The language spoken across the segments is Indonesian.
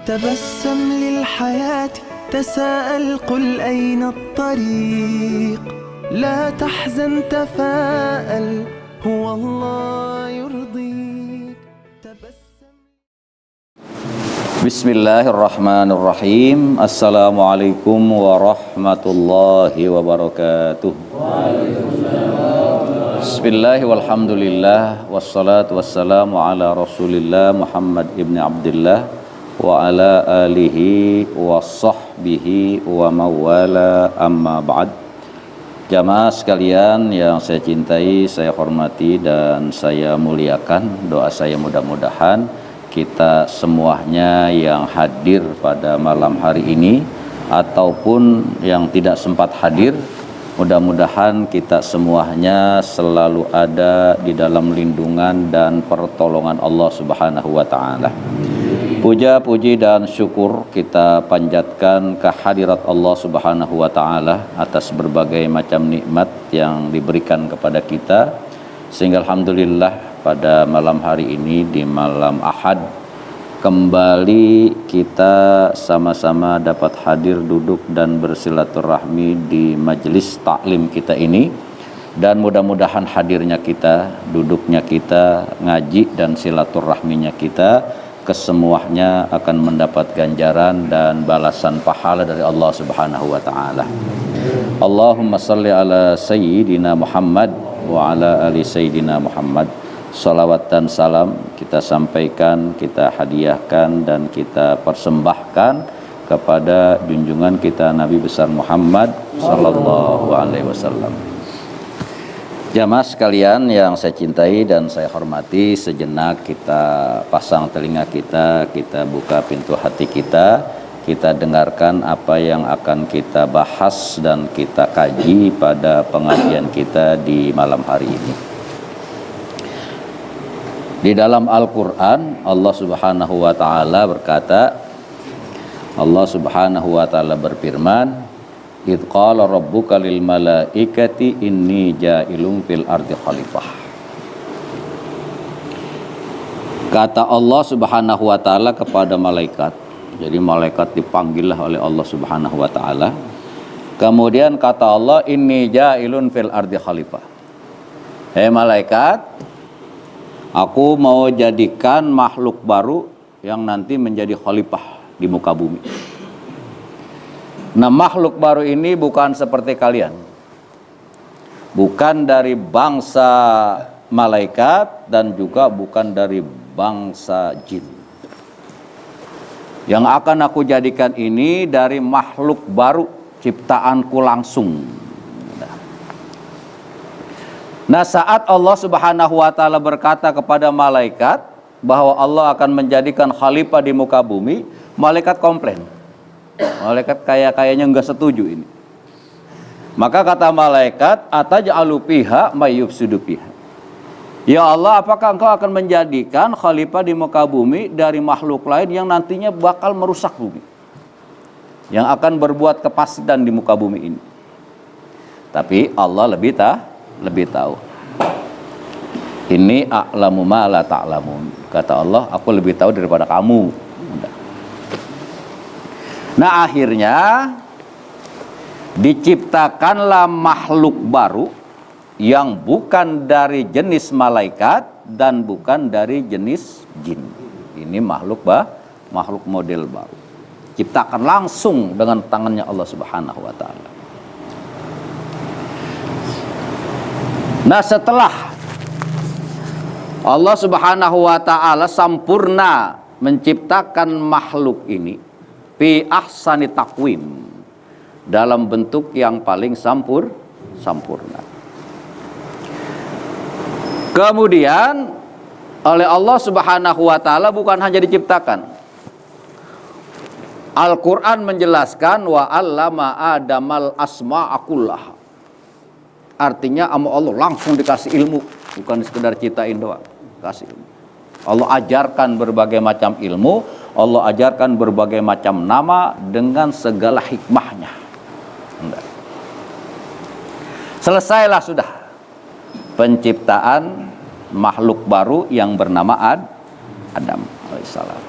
تبسم للحياة تساءل قل أين الطريق لا تحزن تفاءل هو الله يرضيك تبسم. Bismillahirrahmanirrahim. Assalamualaikum warahmatullahi wabarakatuh. Bismillah walhamdulillah wassalatu wassalamu ala rasulillah Muhammad ibn Abdullah wa ala alihi wa sahbihi wa mawala amma ba'd. Jamaah sekalian yang saya cintai, saya hormati dan saya muliakan, doa saya mudah-mudahan kita semuanya yang hadir pada malam hari ini ataupun yang tidak sempat hadir, mudah-mudahan kita semuanya selalu ada di dalam lindungan dan pertolongan Allah Subhanahu wa taala. Puja, puji dan syukur kita panjatkan kehadirat Allah Subhanahu wa taala atas berbagai macam nikmat yang diberikan kepada kita, sehingga alhamdulillah pada malam hari ini di malam Ahad kembali kita sama-sama dapat hadir, duduk dan bersilaturahmi di majelis taklim kita ini, dan mudah-mudahan hadirnya kita, duduknya kita, ngaji dan silaturahminya kita kesemuanya akan mendapat ganjaran dan balasan pahala dari Allah Subhanahu wa taala. Allahumma salli ala sayyidina Muhammad wa ala ali sayyidina Muhammad. Salawat dan salam kita sampaikan, kita hadiahkan dan kita persembahkan kepada junjungan kita Nabi besar Muhammad sallallahu alaihi wasallam. Jamaah sekalian yang saya cintai dan saya hormati, sejenak kita pasang telinga kita buka pintu hati kita dengarkan apa yang akan kita bahas dan kita kaji pada pengajian kita di malam hari ini. Di dalam Al-Quran Allah Subhanahu wa ta'ala berkata, Allah Subhanahu wa ta'ala berfirman, idh qala rabbuka lil malaikati inni ja'ilun fil ardi khalifah. Kata Allah Subhanahu wa ta'ala kepada malaikat. Jadi malaikat dipanggillah oleh Allah Subhanahu wa ta'ala. Kemudian kata Allah, inni ja'ilun fil ardi khalifah. Hei malaikat, aku mau jadikan makhluk baru yang nanti menjadi khalifah di muka bumi. Nah, makhluk baru ini bukan seperti kalian, bukan dari bangsa malaikat dan juga bukan dari bangsa jin. Yang akan aku jadikan ini dari makhluk baru, ciptaanku langsung. Nah, saat Allah Subhanahu wa ta'ala berkata kepada malaikat bahwa Allah akan menjadikan khalifah di muka bumi, malaikat komplain. Malaikat kayaknya enggak setuju ini. Maka kata malaikat, ataj'alu fiha may yufsidu fiha. Ya Allah, apakah engkau akan menjadikan khalifah di muka bumi dari makhluk lain yang nantinya bakal merusak bumi, yang akan berbuat kefasidan di muka bumi ini? Tapi Allah lebih tahu. Ini a'lamu ma la ta'lamun. Kata Allah, aku lebih tahu daripada kamu. Nah, akhirnya diciptakanlah makhluk baru yang bukan dari jenis malaikat dan bukan dari jenis jin. Ini makhluk model baru. Ciptakan langsung dengan tangannya Allah Subhanahu wa ta'ala. Nah, setelah Allah Subhanahu wa ta'ala sampurna menciptakan makhluk ini fi ahsani taqwim, dalam bentuk yang paling sempurna. Kemudian oleh Allah Subhanahu wa ta'ala bukan hanya diciptakan. Al-Quran menjelaskan wa 'allama adamal asma'a kullaha. Artinya Allah langsung dikasih ilmu, bukan sekedar ciptain doang, kasih ilmu. Allah ajarkan berbagai macam ilmu, Allah ajarkan berbagai macam nama dengan segala hikmahnya. Selesailah sudah penciptaan makhluk baru yang bernama Adam alaihissalam.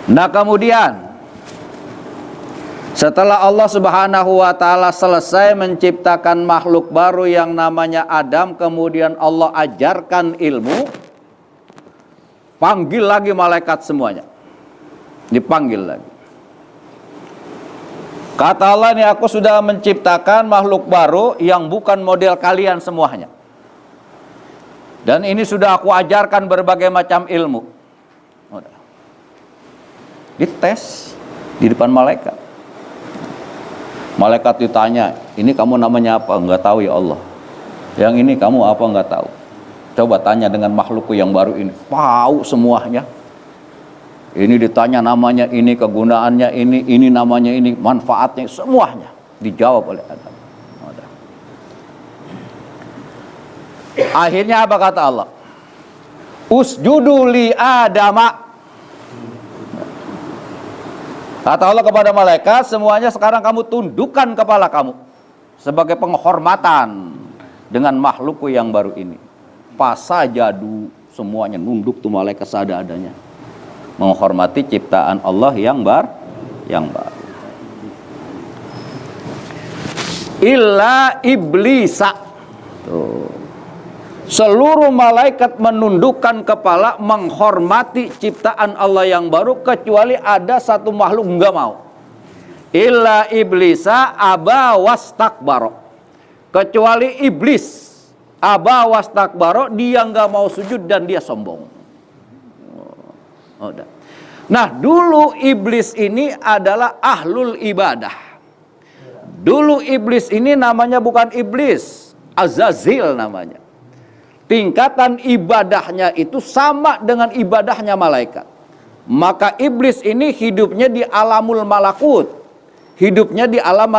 Nah kemudian setelah Allah Subhanahu wa ta'ala selesai menciptakan makhluk baru yang namanya Adam, kemudian Allah ajarkan ilmu, panggil lagi malaikat semuanya. Dipanggil lagi. Kata Allah, ini aku sudah menciptakan makhluk baru yang bukan model kalian semuanya. Dan ini sudah aku ajarkan berbagai macam ilmu. Dites di depan malaikat. Malaikat ditanya, ini kamu namanya apa? Enggak tahu ya Allah. Yang ini kamu apa? Enggak tahu. Coba tanya dengan makhlukku yang baru ini. Tahu semuanya. Ini ditanya namanya ini, kegunaannya ini namanya ini, manfaatnya, semuanya dijawab oleh Adam. Akhirnya apa kata Allah? Usjudu li Adama. Kata Allah kepada malaikat, semuanya sekarang kamu tundukkan kepala kamu sebagai penghormatan dengan makhlukku yang baru ini. Pasajadu, semuanya nunduk tuh malaikat seadanya. Menghormati ciptaan Allah yang baru. Illa iblisa. Tuh. Seluruh malaikat menundukkan kepala menghormati ciptaan Allah yang baru, kecuali ada satu makhluk enggak mau. Illa iblisa aba wastakbaro. Kecuali iblis aba wastakbaro, dia enggak mau sujud dan dia sombong. Nah, dulu iblis ini adalah ahlul ibadah. Dulu iblis ini namanya bukan iblis, Azazil namanya. Tingkatan ibadahnya itu sama dengan ibadahnya malaikat. Maka iblis ini hidupnya di alamul malakut. Hidupnya di alam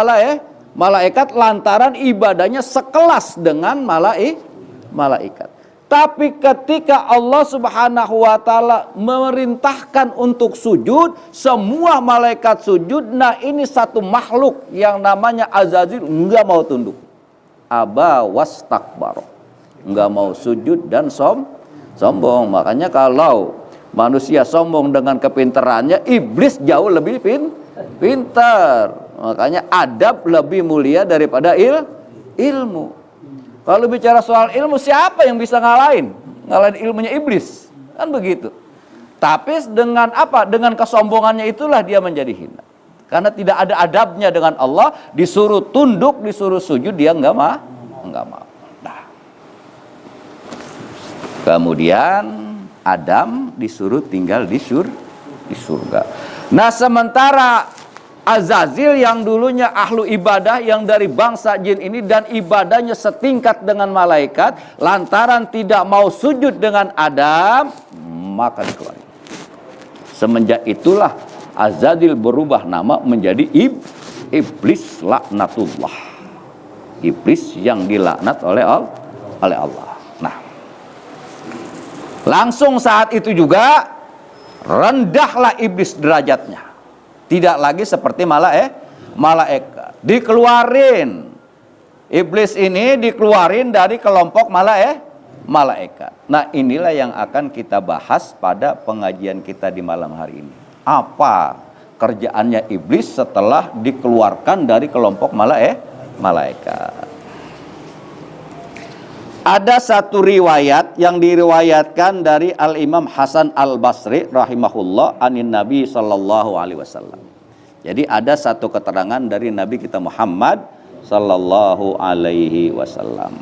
malaikat lantaran ibadahnya sekelas dengan malaikat. Tapi ketika Allah Subhanahu wa ta'ala memerintahkan untuk sujud, semua malaikat sujud. Nah, ini satu makhluk yang namanya Azazil enggak mau tunduk. Aba wastakbaro. Enggak mau sujud dan sombong. Makanya kalau manusia sombong dengan kepintarannya, iblis jauh lebih pintar. Makanya adab lebih mulia daripada ilmu. Kalau bicara soal ilmu, siapa yang bisa ngalahin ilmunya iblis? Kan begitu. Tapi dengan apa? Dengan kesombongannya itulah dia menjadi hina. Karena tidak ada adabnya dengan Allah, disuruh tunduk, disuruh sujud, dia enggak mau. Nah. Kemudian Adam disuruh tinggal di surga. Nah, sementara Azazil yang dulunya ahlu ibadah, yang dari bangsa jin ini, dan ibadahnya setingkat dengan malaikat, lantaran tidak mau sujud dengan Adam, maka dikeluarkan. Semenjak itulah Azazil berubah nama menjadi iblis laknatullah. Iblis yang dilaknat oleh Allah. Nah, langsung saat itu juga rendahlah iblis derajatnya. Tidak lagi seperti malaikat. Dikeluarin. Iblis ini dikeluarin dari kelompok malaikat. Nah, inilah yang akan kita bahas pada pengajian kita di malam hari ini. Apa kerjaannya iblis setelah dikeluarkan dari kelompok malaikat? Ada satu riwayat yang diriwayatkan dari Al-Imam Hasan Al-Basri rahimahullah anin Nabi sallallahu alaihi wasallam. Jadi ada satu keterangan dari Nabi kita Muhammad sallallahu alaihi wasallam.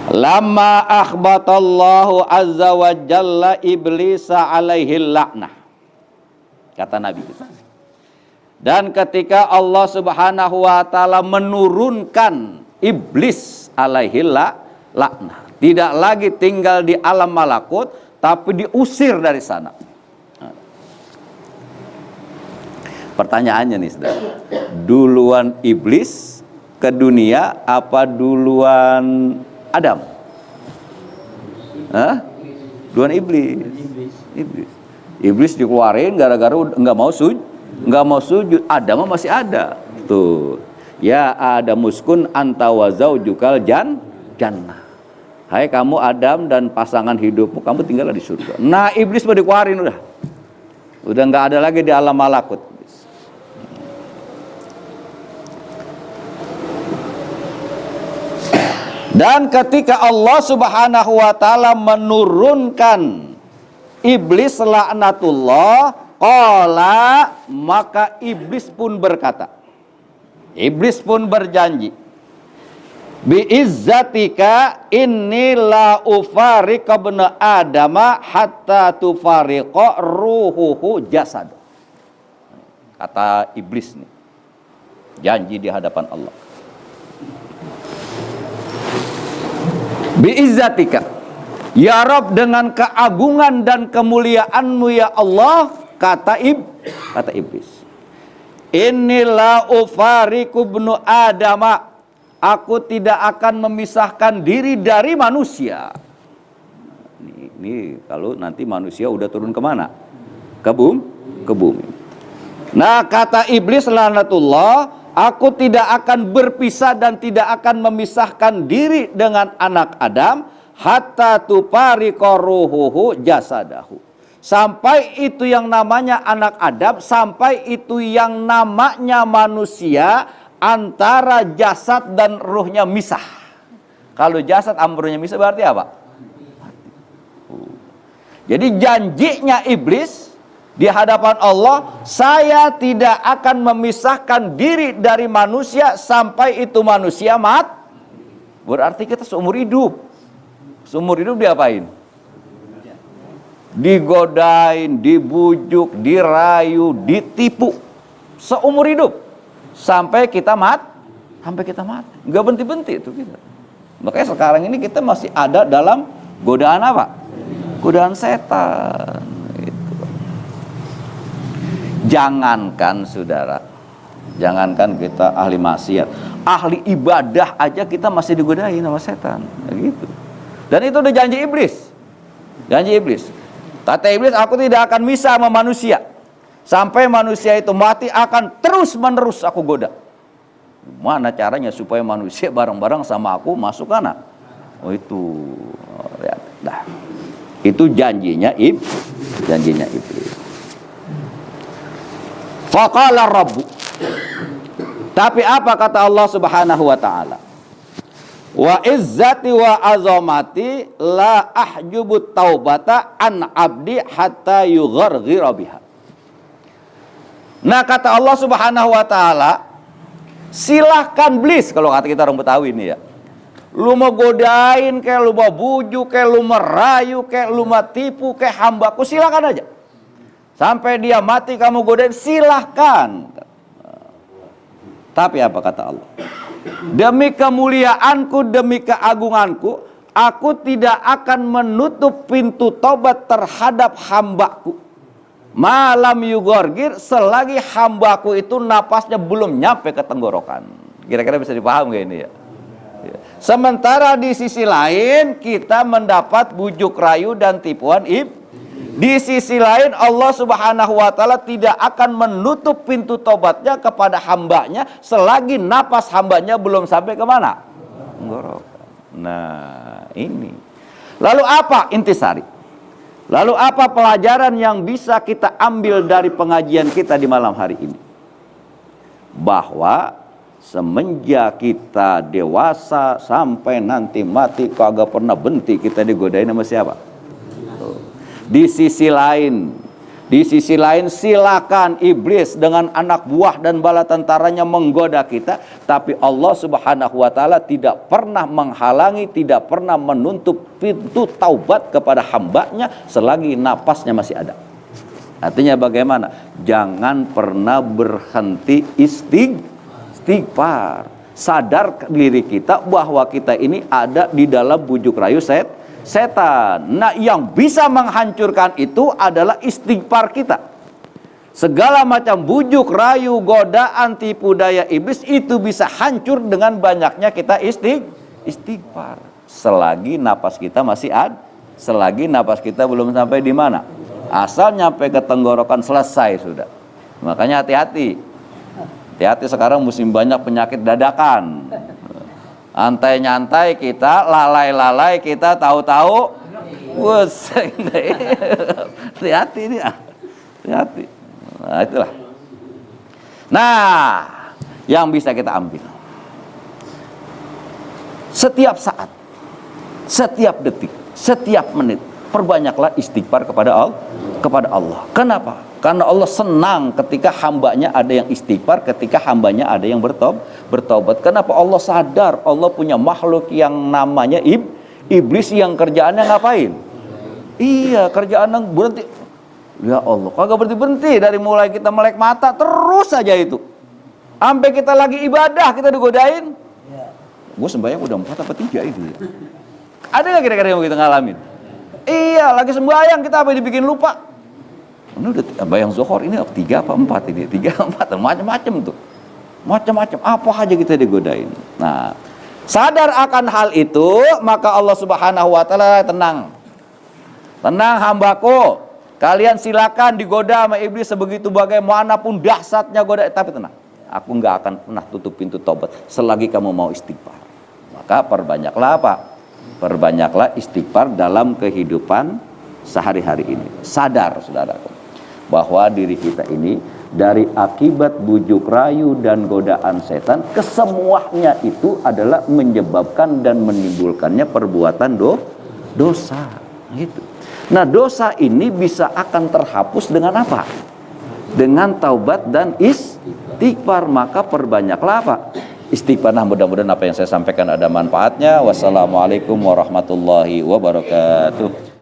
Lama akhbatallahu azza wa jalla iblisa alaihi la'nah. Kata Nabi kita. Dan ketika Allah Subhanahu wa taala menurunkan iblis alaihi laknah, tidak lagi tinggal di alam malakut, tapi diusir dari sana. Pertanyaannya nih, saudara, duluan iblis ke dunia apa duluan Adam? Duluan iblis. Iblis dikeluarin gara-gara nggak mau sujud. Adam masih ada. Tuh. Ya Adamuskun anta wa zaujukal jannah. Hai kamu Adam dan pasangan hidupmu, kamu tinggallah di surga. Nah, iblis mau dikeluarin udah. Udah nggak ada lagi di alam malakut. Dan ketika Allah Subhanahu wa taala menurunkan iblis laknatullah, qala, maka iblis pun berkata. Iblis pun berjanji. Bi izzatika inni la ufariqa ibna adama hatta tufariqa ruhuhu jasad. Kata iblis nih. Janji di hadapan Allah. Biizzatika, ya Rabb, dengan keagungan dan kemuliaan-Mu ya Allah, kata iblis, inilah ufariku ibnu adama, aku tidak akan memisahkan diri dari manusia. Ini kalau nanti manusia udah turun kemana? Ke bumi. Nah, kata iblis laknatullah, aku tidak akan berpisah dan tidak akan memisahkan diri dengan anak Adam hatta tufariqa ruhuhu jasadahu. Sampai itu yang namanya anak Adam, sampai itu yang namanya manusia, antara jasad dan ruhnya misah. Kalau jasad amruhnya misah berarti apa? Jadi janjinya iblis di hadapan Allah, saya tidak akan memisahkan diri dari manusia sampai itu manusia mati. Berarti kita seumur hidup. Seumur hidup diapain? Digodain, dibujuk, dirayu, ditipu. Seumur hidup. Sampai kita mati. Nggak berhenti-henti itu kita. Makanya sekarang ini kita masih ada dalam godaan apa? Godaan setan. Jangankan saudara, jangankan kita ahli maksiat, ahli ibadah aja kita masih digodain sama setan, gitu. Dan itu udah janji iblis. Kata iblis, aku tidak akan misah sama manusia sampai manusia itu mati, akan terus menerus aku goda. Mana caranya supaya manusia bareng-bareng sama aku masuk kana? Oh itu, lihat, dah. Itu janjinya iblis. Faqala Rabbu. Tapi apa kata Allah Subhanahu wa taala? Wa izzati wa azamati la ahjubu taubata an abdi hatta yugharghira biha. Nah, kata Allah Subhanahu wa taala, silahkan iblis, kalau kata kita orang Betawi ini ya. Lu mau godain, kayak lu mau bujuk, kayak lu merayu, kayak lu mau tipu, kayak hambaku, silakan aja. Sampai dia mati kamu godain, silahkan. Tapi apa kata Allah? Demi kemuliaanku, demi keagunganku, aku tidak akan menutup pintu tobat terhadap hambaku. Malam yugorgir, selagi hambaku itu napasnya belum nyampe ke tenggorokan. Kira-kira bisa dipaham gak ini ya? Sementara di sisi lain kita mendapat bujuk rayu dan tipuan di sisi lain Allah Subhanahu wa taala tidak akan menutup pintu tobatnya kepada hambanya selagi napas hambanya belum sampai ke mana? Tenggorokan. Nah, ini. Lalu apa intisari? Lalu apa pelajaran yang bisa kita ambil dari pengajian kita di malam hari ini? Bahwa semenjak kita dewasa sampai nanti mati kagak pernah berhenti kita digodain sama siapa? Di sisi lain silakan iblis dengan anak buah dan bala tentaranya menggoda kita, tapi Allah Subhanahu wa taala tidak pernah menghalangi, tidak pernah menutup pintu taubat kepada hambanya selagi napasnya masih ada. Artinya bagaimana? Jangan pernah berhenti istighfar. Sadar diri kita bahwa kita ini ada di dalam bujuk rayu setan. Nah, yang bisa menghancurkan itu adalah istighfar kita. Segala macam bujuk, rayu, godaan, tipu daya iblis itu bisa hancur dengan banyaknya kita istighfar. Selagi napas kita masih ada, selagi napas kita belum sampai di mana? Asal nyampe ke tenggorokan selesai sudah. Makanya hati-hati. Hati-hati sekarang musim banyak penyakit dadakan. Antai-nyantai kita, lalai-lalai kita, tahu-tahu wes. Hati-hati ini, hati-hati. Nah, itulah. Nah, yang bisa kita ambil setiap saat, setiap detik, setiap menit, perbanyaklah istighfar kepada Allah. Kenapa? Karena Allah senang ketika hambanya ada yang istighfar, ketika hambanya ada yang bertobat. Kenapa? Allah sadar Allah punya makhluk yang namanya iblis yang kerjaannya ngapain? Iya, kerjaan yang berhenti. Ya Allah, kagak berhenti-berhenti dari mulai kita melek mata terus saja itu. Sampai kita lagi ibadah kita digodain. Gue sembahyang udah 4 apa 3 itu. Ada nggak kira-kira yang kita ngalamin? Iya, lagi sembahyang kita apa dibikin lupa. Ini udah bayang zuhur ini 3 apa 4 ini, 3 4 macam-macam tuh. Macam-macam apa aja kita digodain. Nah, sadar akan hal itu, maka Allah Subhanahu wa taala tenang. Tenang hambaku, kalian silakan digoda sama iblis sebegitu bagaimanapun dahsyatnya godaan, tapi tenang. Aku nggak akan pernah tutup pintu taubat selagi kamu mau istighfar. Maka perbanyaklah apa? Perbanyaklah istighfar dalam kehidupan sehari-hari ini. Sadar, saudaraku, bahwa diri kita ini dari akibat bujuk rayu dan godaan setan, kesemuanya itu adalah menyebabkan dan menimbulkannya perbuatan dosa. Gitu. Nah, dosa ini bisa akan terhapus dengan apa? Dengan taubat dan istighfar. Maka perbanyaklah apa? Istighfar. Nah, mudah-mudahan apa yang saya sampaikan ada manfaatnya. Wassalamualaikum warahmatullahi wabarakatuh.